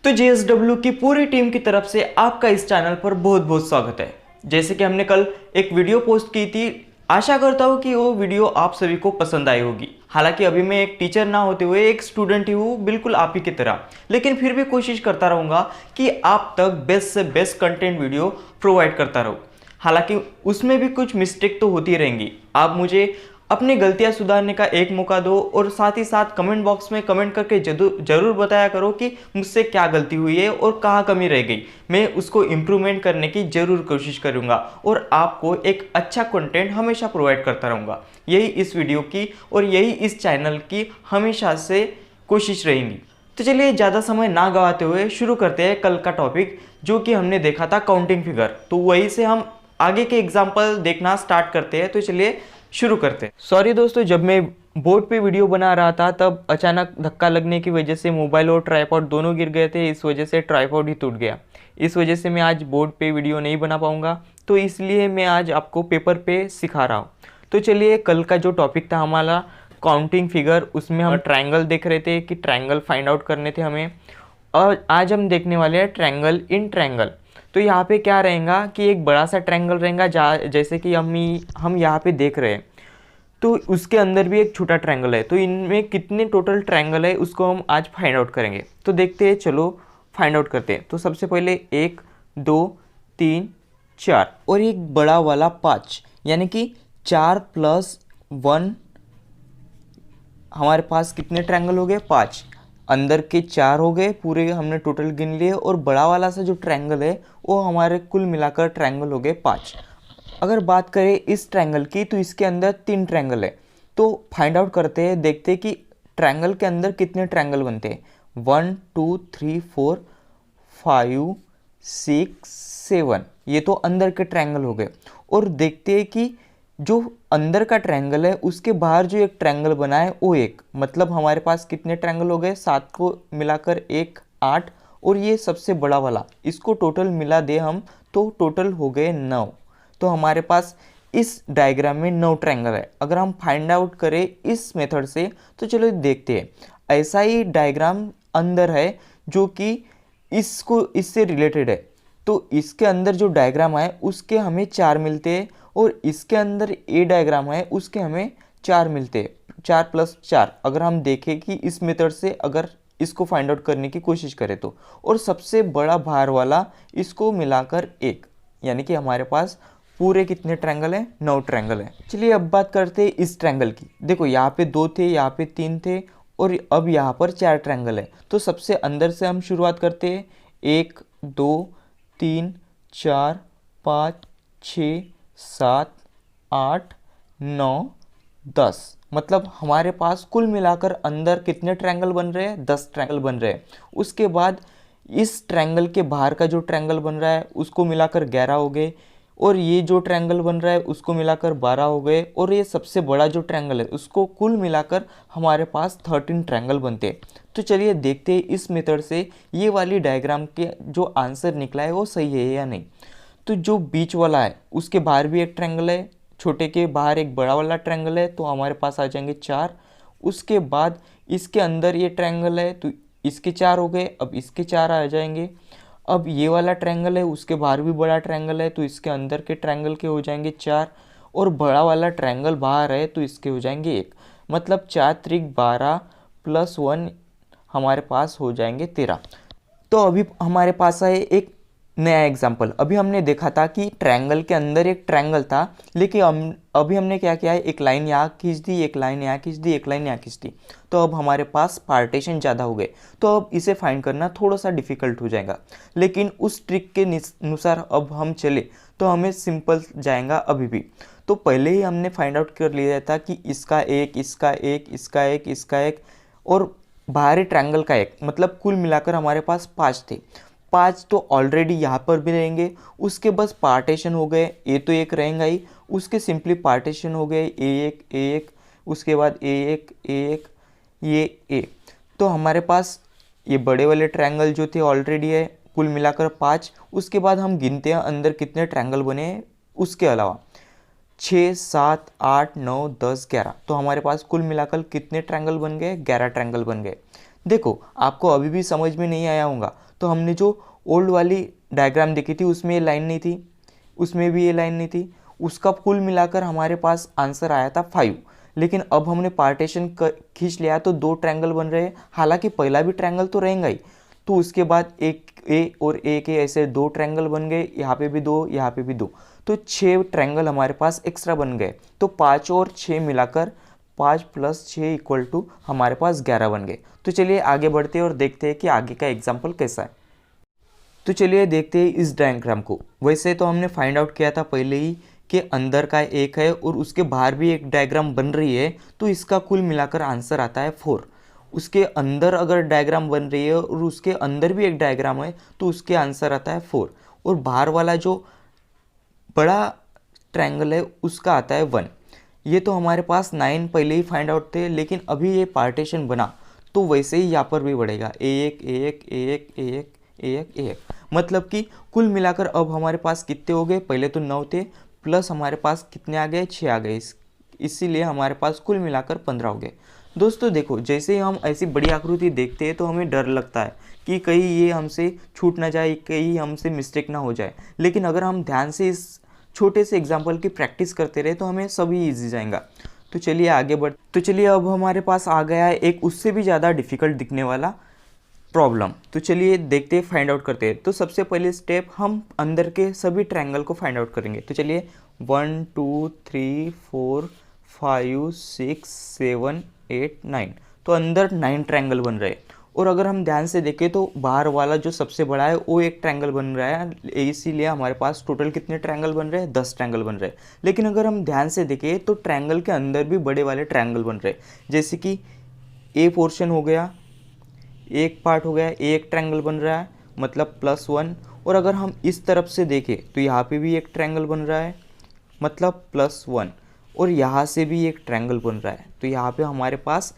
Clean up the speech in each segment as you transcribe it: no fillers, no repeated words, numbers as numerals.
तो जेएसडब्ल्यू की पूरी टीम की तरफ से आपका इस चैनल पर बहुत बहुत स्वागत है। जैसे कि हमने कल एक वीडियो पोस्ट की थी, आशा करता हूँ कि वो वीडियो आप सभी को पसंद आई होगी। हालांकि अभी मैं एक टीचर ना होते हुए एक स्टूडेंट ही हूँ, बिल्कुल आप ही की तरह, लेकिन फिर भी कोशिश करता रहूँगा कि आप तक बेस्ट से बेस्ट कंटेंट वीडियो प्रोवाइड करता रहूँ। हालांकि उसमें भी कुछ मिस्टेक तो होती रहेंगी। आप मुझे अपनी गलतियां सुधारने का एक मौका दो और साथ ही साथ कमेंट बॉक्स में कमेंट करके जरूर बताया करो कि मुझसे क्या गलती हुई है और कहाँ कमी रह गई। मैं उसको इम्प्रूवमेंट करने की जरूर कोशिश करूँगा और आपको एक अच्छा कंटेंट हमेशा प्रोवाइड करता रहूँगा। यही इस वीडियो की और यही इस चैनल की हमेशा से कोशिश रहेंगी। तो चलिए ज़्यादा समय ना गवाते हुए शुरू करते हैं कल का टॉपिक, जो कि हमने देखा था काउंटिंग फिगर। तो वहीं से हम आगे के एग्जाम्पल देखना स्टार्ट करते हैं। तो चलिए शुरू करते हैं। सॉरी दोस्तों, जब मैं बोर्ड पे वीडियो बना रहा था तब अचानक धक्का लगने की वजह से मोबाइल और ट्राइपॉड दोनों गिर गए थे। इस वजह से ट्राइपॉड ही टूट गया। इस वजह से मैं आज बोर्ड पे वीडियो नहीं बना पाऊंगा, तो इसलिए मैं आज आपको पेपर पे सिखा रहा हूँ। तो चलिए, कल का जो टॉपिक था हमारा काउंटिंग फिगर, उसमें हम ट्रायंगल देख रहे थे कि ट्रायंगल फाइंड आउट करने थे हमें। और आज हम देखने वाले हैं ट्रायंगल इन ट्रायंगल। तो यहाँ पे क्या रहेगा कि एक बड़ा सा ट्रायंगल रहेगा, जैसे कि हम यहाँ पे देख रहे हैं, तो उसके अंदर भी एक छोटा ट्रायंगल है। तो इनमें कितने टोटल ट्रायंगल है उसको हम आज फाइंड आउट करेंगे। तो देखते हैं, चलो फाइंड आउट करते हैं। तो सबसे पहले 1 2 3 4 और एक बड़ा वाला 5, यानी कि 4 + 1, हमारे पास कितने ट्रायंगल हो गए? 5। अंदर के 4 हो गए पूरे, हमने टोटल गिन लिए। और बड़ा वाला सा जो ट्रायंगल है वो हमारे कुल मिलाकर ट्रायंगल हो गए 5। अगर बात करें इस ट्रायंगल की, तो इसके अंदर 3 ट्रायंगल है। तो फाइंड आउट करते हैं, देखते हैं कि ट्रायंगल के अंदर कितने ट्रायंगल बनते हैं। 1 2 3 4 5 6 7, ये तो अंदर के ट्रायंगल हो गए। और देखते हैं कि जो अंदर का ट्रायंगल है उसके बाहर जो एक ट्रायंगल बना है वो एक, मतलब हमारे पास कितने ट्रायंगल हो गए? 7 को मिलाकर 1 8, और ये सबसे बड़ा वाला, इसको टोटल मिला दे हम तो टोटल हो गए 9। तो हमारे पास इस डायग्राम में 9 ट्रायंगल है। अगर हम फाइंड आउट करें इस मेथड से, तो चलो देखते हैं। ऐसा ही डायग्राम अंदर है जो कि इससे रिलेटेड है। तो इसके अंदर जो डायग्राम है उसके हमें 4 मिलते हैं, और इसके अंदर ए डायग्राम है उसके हमें 4 मिलते हैं। 4 + 4, अगर हम देखें कि इस मेथड से अगर इसको फाइंड आउट करने की कोशिश करें तो, और सबसे बड़ा बाहर वाला इसको मिलाकर 1, यानी कि हमारे पास पूरे कितने ट्रायंगल हैं? 9 ट्रायंगल हैं। चलिए अब बात करते हैं इस ट्रायंगल की। देखो, यहाँ पे 2 थे, यहाँ पे 3 थे, और अब यहाँ पर 4 ट्रायंगल है। तो सबसे अंदर से हम शुरुआत करते हैं। 1 2 3 4 5 6 7 8 9 10, मतलब हमारे पास कुल मिलाकर अंदर कितने ट्रायंगल बन रहे हैं? 10 ट्रायंगल बन रहे हैं। उसके बाद इस ट्रायंगल के बाहर का जो ट्रायंगल बन रहा है उसको मिलाकर 11 हो गए, और ये जो ट्रायंगल बन रहा है उसको मिलाकर 12 हो गए, और ये सबसे बड़ा जो ट्रायंगल है उसको कुल मिलाकर हमारे पास 13 ट्रायंगल बनते हैं। तो चलिए देखते हैं इस मेथड से ये वाली डायग्राम के जो आंसर निकला है वो सही है या नहीं। तो जो बीच वाला है उसके बाहर भी एक ट्रायंगल है, छोटे के बाहर एक बड़ा वाला ट्रायंगल है, तो हमारे पास आ जाएंगे 4। उसके बाद इसके अंदर ये ट्रायंगल है, तो इसके 4 हो गए, अब इसके 4 आ जाएंगे। अब ये वाला ट्रायंगल है, उसके बाहर भी बड़ा ट्रायंगल है, तो इसके अंदर के ट्रायंगल के हो जाएंगे 4, और बड़ा वाला ट्रायंगल बाहर है तो इसके हो जाएंगे 1, मतलब 4 त्रिक 12 + 1 हमारे पास हो जाएंगे 13। तो अभी हमारे पास है एक नया एग्जाम्पल। अभी हमने देखा था कि ट्रायंगल के अंदर एक ट्रायंगल था, लेकिन अभी हमने क्या किया है, एक लाइन यहाँ खींच दी, एक लाइन यहाँ खींच दी, एक लाइन यहाँ खींच दी। तो अब हमारे पास पार्टीशन ज़्यादा हो गए, तो अब इसे फाइंड करना थोड़ा सा डिफिकल्ट हो जाएगा। लेकिन उस ट्रिक के अनुसार अब हम चले तो हमें सिंपल जाएगा अभी भी। तो पहले ही हमने फाइंड आउट कर लिया था कि इसका एक, इसका एक, इसका एक, इसका एक, और बाहरी ट्रायंगल का एक, मतलब कुल मिलाकर हमारे पास 5 थे। 5 तो ऑलरेडी यहाँ पर भी रहेंगे, उसके बस पार्टीशन हो गए, ए तो एक रहेगा ही, उसके सिंपली पार्टीशन हो गए ए1 ए1, उसके बाद ए1 ए1 ये ए। तो हमारे पास ये बड़े वाले ट्रायंगल जो थे ऑलरेडी है, कुल मिलाकर 5। उसके बाद हम गिनते हैं अंदर कितने ट्रायंगल बने हैं उसके अलावा, 6 7 8 9 10 11। तो हमारे पास कुल मिलाकर कितने ट्रायंगल बन गए? 11 ट्रायंगल बन गए। देखो आपको अभी भी समझ में नहीं आया होगा, तो हमने जो ओल्ड वाली डायग्राम देखी थी उसमें ये लाइन नहीं थी, उसमें भी ये लाइन नहीं थी, उसका कुल मिलाकर हमारे पास आंसर आया था 5। लेकिन अब हमने पार्टीशन खींच लिया तो 2 ट्रायंगल बन रहे हैं, हालांकि पहला भी ट्रायंगल तो रहेगा ही, तो उसके बाद एक ए और ए के ऐसे 2 ट्रायंगल बन गए, यहाँ पे भी 2, यहाँ पे भी 2, तो 6 ट्रायंगल हमारे पास एक्स्ट्रा बन गए। तो 5 और 6 मिलाकर 5 + 6 = हमारे पास 11 बन गए। तो चलिए आगे बढ़ते हैं और देखते हैं कि आगे का एग्जाम्पल कैसा है। तो चलिए देखते हैं इस डायग्राम को। वैसे तो हमने फाइंड आउट किया था पहले ही कि अंदर का एक है और उसके बाहर भी एक डायग्राम बन रही है, तो इसका कुल मिलाकर आंसर आता है 4। उसके अंदर अगर डायग्राम बन रही है और उसके अंदर भी एक डायग्राम है तो उसके आंसर आता है 4, और बाहर वाला जो बड़ा ट्रायंगल है उसका आता है 1। ये तो हमारे पास 9 पहले ही फाइंड आउट थे, लेकिन अभी ये पार्टीशन बना तो वैसे ही यहाँ पर भी बढ़ेगा, A1 A1 A1 A1 A1 A1, मतलब कि कुल मिलाकर अब हमारे पास कितने हो गए, पहले तो 9 थे, प्लस हमारे पास कितने आ गए, 6 आ गए, इसीलिए हमारे पास कुल मिलाकर 15 हो गए। दोस्तों देखो, जैसे ही हम ऐसी बड़ी आकृति देखते हैं तो हमें डर लगता है कि कहीं ये हमसे छूट ना जाए, कहीं हमसे मिस्टेक ना हो जाए, लेकिन अगर हम ध्यान से इस छोटे से एग्जाम्पल की प्रैक्टिस करते रहे तो हमें सभी ईजी जाएगा। तो चलिए आगे बढ़, तो चलिए अब हमारे पास आ गया है एक उससे भी ज़्यादा डिफिकल्ट दिखने वाला प्रॉब्लम। तो चलिए देखते हैं, फाइंड आउट करते हैं। तो सबसे पहले स्टेप हम अंदर के सभी ट्रायंगल को फाइंड आउट करेंगे। तो चलिए 1 2 3 4 5 6 7 8 9, तो अंदर 9 ट्रायंगल बन रहे हैं। और अगर हम ध्यान से देखें तो बाहर वाला जो सबसे बड़ा है वो एक ट्रायंगल बन रहा है, इसीलिए हमारे पास टोटल कितने ट्रायंगल बन रहे हैं, 10 ट्रायंगल बन रहे हैं। लेकिन अगर हम ध्यान से देखें तो ट्रायंगल के अंदर भी बड़े वाले ट्रायंगल बन रहे हैं, जैसे कि ए पोर्शन हो गया, एक पार्ट हो गया, एक ट्रायंगल बन रहा है मतलब +1। और अगर हम इस तरफ से देखें तो यहाँ पे भी एक ट्रायंगल बन रहा है मतलब +1, और यहाँ से भी एक ट्रायंगल बन रहा है, तो यहाँ पे हमारे पास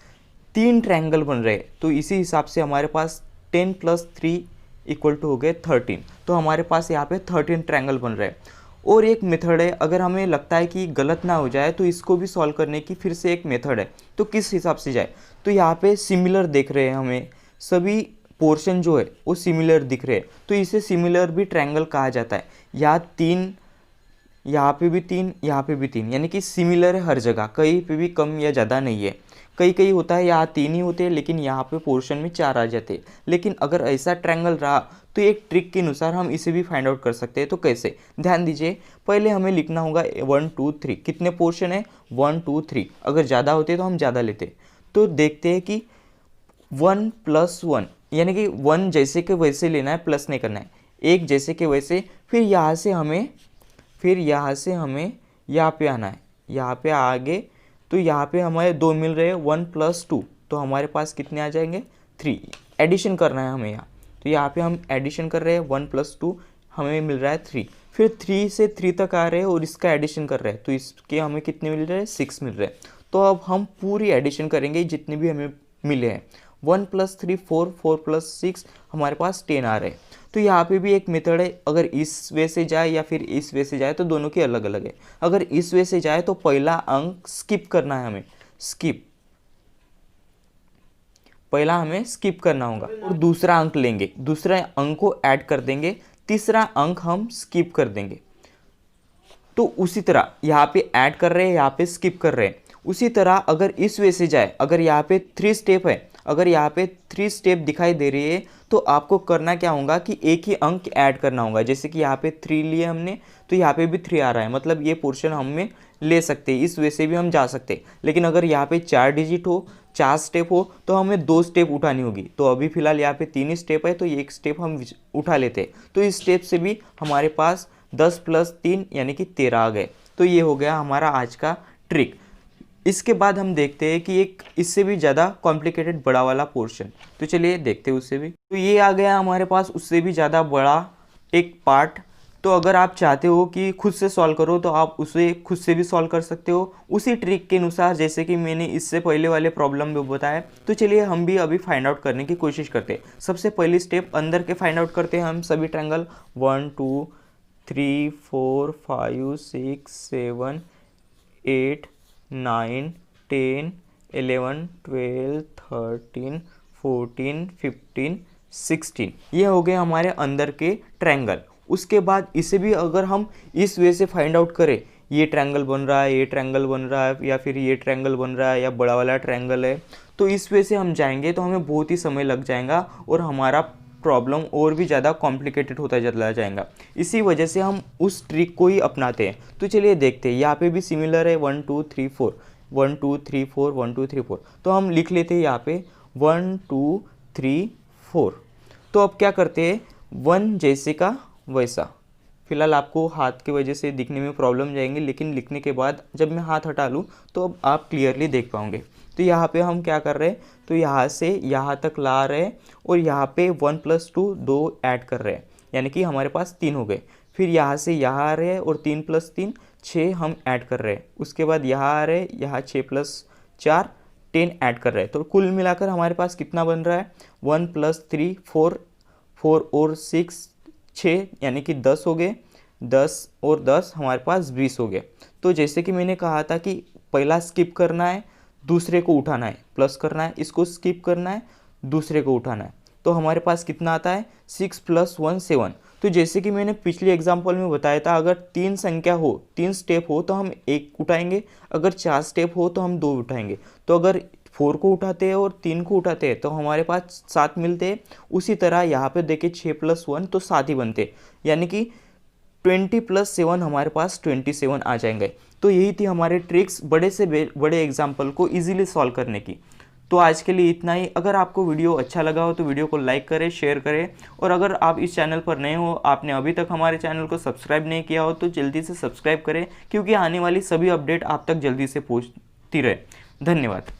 3 ट्रायंगल बन रहे हैं। तो इसी हिसाब से हमारे पास 10 + 3 = हो गए 13, तो हमारे पास यहाँ पे 13 ट्रायंगल बन रहे हैं। और एक मेथड है, अगर हमें लगता है कि गलत ना हो जाए तो इसको भी सॉल्व करने की फिर से एक मेथड है। तो किस हिसाब से जाए, तो यहाँ पे सिमिलर देख रहे हैं, हमें सभी पोर्शन जो है वो सिमिलर दिख रहे हैं, तो इसे सिमिलर भी ट्रायंगल कहा जाता है। यहाँ 3, यहाँ पे भी 3, यहाँ पे भी 3, यानी कि सिमिलर है हर जगह, कहीं पे भी कम या ज़्यादा नहीं है। कहीं कहीं होता है यहाँ 3 ही होते हैं लेकिन यहाँ पे पोर्शन में 4 आ जाते हैं। लेकिन अगर ऐसा ट्रायंगल रहा तो एक ट्रिक के अनुसार हम इसे भी फाइंड आउट कर सकते हैं। तो कैसे, ध्यान दीजिए, पहले हमें लिखना होगा 1 2 3, कितने पोर्शन है, 1 2 3, अगर ज़्यादा होते तो हम ज़्यादा लेते। तो देखते हैं कि 1 + 1, यानी कि 1 जैसे के वैसे लेना है, प्लस नहीं करना है, एक जैसे के वैसे। फिर यहाँ से हमें यहाँ पे आना है, यहाँ पे आगे, तो यहाँ पे हमारे 2 मिल रहे हैं, 1 + 2, तो हमारे पास कितने आ जाएंगे, 3। एडिशन करना है हमें यहाँ, तो यहाँ पे हम एडिशन कर रहे हैं, 1 + 2 हमें मिल रहा है 3। फिर 3 से 3 तक आ रहे हैं और इसका एडिशन कर रहे हैं, तो इसके हमें कितने मिल रहे हैं, 6 मिल रहे हैं। तो अब हम पूरी एडिशन करेंगे जितने भी हमें मिले हैं, 1 + 3 4, 4 + 6 हमारे पास 10 आ रहे हैं। तो यहाँ पे भी एक मेथड है, अगर इस वे से जाए या फिर इस वे से जाए तो दोनों के अलग अलग है। अगर इस वे से जाए तो पहला अंक स्किप करना है हमें, पहला हमें स्किप करना होगा और दूसरा अंक लेंगे, दूसरे अंक को ऐड कर देंगे, तीसरा अंक हम स्किप कर देंगे। तो उसी तरह यहाँ पे ऐड कर रहे हैं, यहाँ पे स्किप कर रहे हैं। उसी तरह अगर इस वे से जाए, अगर यहाँ पे 3 स्टेप है, अगर यहाँ पे 3 स्टेप दिखाई दे रही है तो आपको करना क्या होगा कि एक ही अंक ऐड करना होगा। जैसे कि यहाँ पे 3 लिए हमने, तो यहाँ पे भी 3 आ रहा है, मतलब ये पोर्शन हमें ले सकते हैं, इस वे से भी हम जा सकते हैं। लेकिन अगर यहाँ पे 4 डिजिट हो, 4 स्टेप हो, तो हमें 2 स्टेप उठानी होगी। तो अभी फिलहाल यहाँ पे 3 स्टेप है, तो ये एक स्टेप हम उठा लेते हैं। तो इस स्टेप से भी हमारे पास 10 + 3 यानी कि 13 आ गए। तो ये हो गया हमारा आज का ट्रिक। इसके बाद हम देखते हैं कि एक इससे भी ज़्यादा कॉम्प्लिकेटेड बड़ा वाला पोर्शन, तो चलिए देखते हैं उससे भी। तो ये आ गया हमारे पास उससे भी ज़्यादा बड़ा एक पार्ट। तो अगर आप चाहते हो कि खुद से सॉल्व करो तो आप उसे खुद से भी सॉल्व कर सकते हो उसी ट्रिक के अनुसार, जैसे कि मैंने इससे पहले वाले प्रॉब्लम में बताया। तो चलिए हम भी अभी फाइंड आउट करने की कोशिश करते हैं। सबसे पहली स्टेप अंदर के फाइंड आउट करते हैं हम सभी ट्रायंगल, 1 2 3 4 5 6 7 8 9 10 11 12 13 14, 15, 16, ये हो गए हमारे अंदर के ट्रायंगल। उसके बाद इसे भी अगर हम इस वे से फाइंड आउट करें, ये ट्रायंगल बन रहा है, ये ट्रायंगल बन रहा है, या फिर ये ट्रायंगल बन रहा है, या बड़ा वाला ट्रायंगल है, तो इस वे से हम जाएंगे तो हमें बहुत ही समय लग जाएगा और हमारा प्रॉब्लम और भी ज़्यादा कॉम्प्लिकेटेड होता चला जाएगा। इसी वजह से हम उस ट्रिक को ही अपनाते हैं। तो चलिए देखते हैं, यहाँ पे भी सिमिलर है 1 2 3 4, 1 2 3 4, 1 2 3 4। तो हम लिख लेते हैं यहाँ पे 1 2 3 4। तो अब क्या करते हैं, 1 जैसे का वैसा। फिलहाल आपको हाथ की वजह से दिखने में प्रॉब्लम जाएंगे, लेकिन लिखने के बाद जब मैं हाथ हटा लूँ तो अब आप क्लियरली देख पाओगे। तो यहाँ पे हम क्या कर रहे हैं, तो यहाँ से यहाँ तक ला रहे हैं और यहाँ पे 1 + 2 2 ऐड कर रहे हैं, यानी कि हमारे पास 3 हो गए। फिर यहाँ से यहाँ आ रहे हैं और 3 + 3 6 हम ऐड कर रहे हैं। उसके बाद यहाँ आ रहे हैं, यहाँ 6 + 4 10 ऐड कर रहे हैं। तो कुल मिलाकर हमारे पास कितना बन रहा है, 1 + 3 4, 4 और 6 6, यानी कि 10 हो गए। 10 और 10 हमारे पास 20 हो गए। तो जैसे कि मैंने कहा था कि पहला स्किप करना है, दूसरे को उठाना है, प्लस करना है, इसको स्किप करना है, दूसरे को उठाना है। तो हमारे पास कितना आता है, 6 + 1 7। तो जैसे कि मैंने पिछले एग्जाम्पल में बताया था, अगर 3 संख्या हो, 3 स्टेप हो तो हम 1 उठाएंगे, अगर 4 स्टेप हो तो हम 2 उठाएंगे। तो अगर 4 को उठाते हैं और 3 को उठाते हैं तो हमारे पास 7 मिलते हैं। उसी तरह यहाँ पे देखिए 6 + 1 तो 7 ही बनते, यानी कि 20 + 7 हमारे पास 27 आ जाएंगे। तो यही थी हमारे ट्रिक्स बड़े से बड़े एग्जाम्पल को इजीली सॉल्व करने की। तो आज के लिए इतना ही। अगर आपको वीडियो अच्छा लगा हो तो वीडियो को लाइक करें, शेयर करें, और अगर आप इस चैनल पर नए हो, आपने अभी तक हमारे चैनल को सब्सक्राइब नहीं किया हो, तो जल्दी से सब्सक्राइब करें, क्योंकि आने वाली सभी अपडेट आप तक जल्दी से पहुंचती रहे। धन्यवाद।